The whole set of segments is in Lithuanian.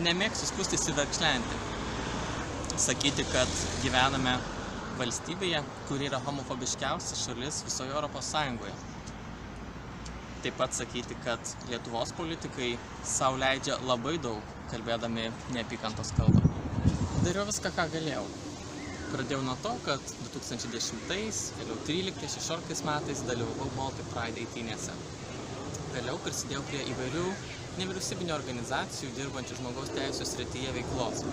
Nemėgsiu skųstis į verkšlentį. Sakyti, kad gyvename valstybėje, kuri yra homofobiškiausia šalis visoje Europos Sąjungoje. Taip pat sakyti, kad Lietuvos politikai sau leidžia labai daug, kalbėdami neapykantos kalbą. Dariau viską, ką galėjau. Pradėjau nuo to, kad 2010, vėliau 13-16 metais dalyvavau Baltic Pride eitynėse. Vėliau prisidėjau prie įvairių nevyriausybinių organizacijų dirbančių žmogaus teisių srityje veiklos.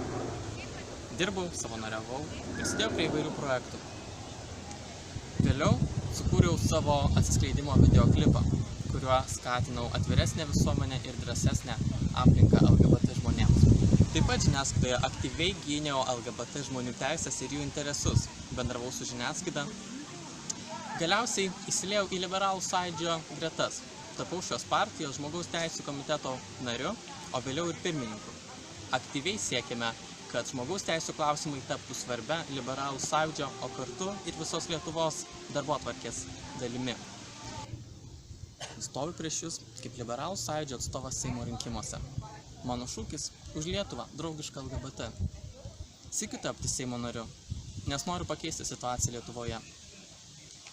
Dirbau, savanoriavau, prisidėjau prie įvairių projektų. Vėliau sukūriau savo atsiskleidimo videoklipą, kuriuo skatinau atviresnę visuomenę ir drąsesnę aplinką LGBT žmonėms. Taip pat žiniasklaidoje aktyviai gyniau LGBT žmonių teisės ir jų interesus, bendravau su žiniasklaida. Galiausiai įsiliejau į Liberalų sąjūdžio gretas. Tapau šios partijos žmogaus teisių komiteto nariu, o vėliau ir pirmininku. Aktyviai siekėme, kad žmogaus teisių klausimai taptų svarbia Liberalų sąjūdžio, o kartu ir visos Lietuvos darbotvarkės dalimi. Stoviu prieš jūs kaip Liberalų sąjūdžio atstovas Seimo rinkimuose. Mano šūkis – už Lietuvą, draugišką LGBT. Siekiu tapti Seimo nariu, nes noriu pakeisti situaciją Lietuvoje.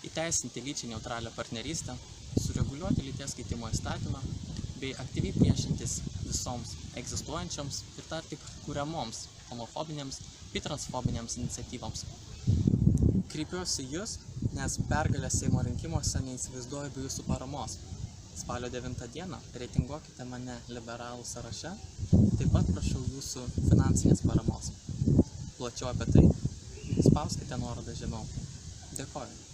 Įteisinti lyčiai neutralią partnerystę, sureguliuoti lyties keitimo įstatymą, bei aktyviai priešintis visoms egzistuojančioms ir dar tik kuriamoms homofobinėms bei transfobinėms iniciatyvoms. Kreipiuosi jūs, nes pergalę Seimo rinkimuose neįsivaizduoju be jūsų paramos. Spalio 9 dieną reitinguokite mane liberalų sąraše, taip pat prašau jūsų finansinės paramos. Plačiau apie tai spauskite nuorodą žemiau. Dėkoju.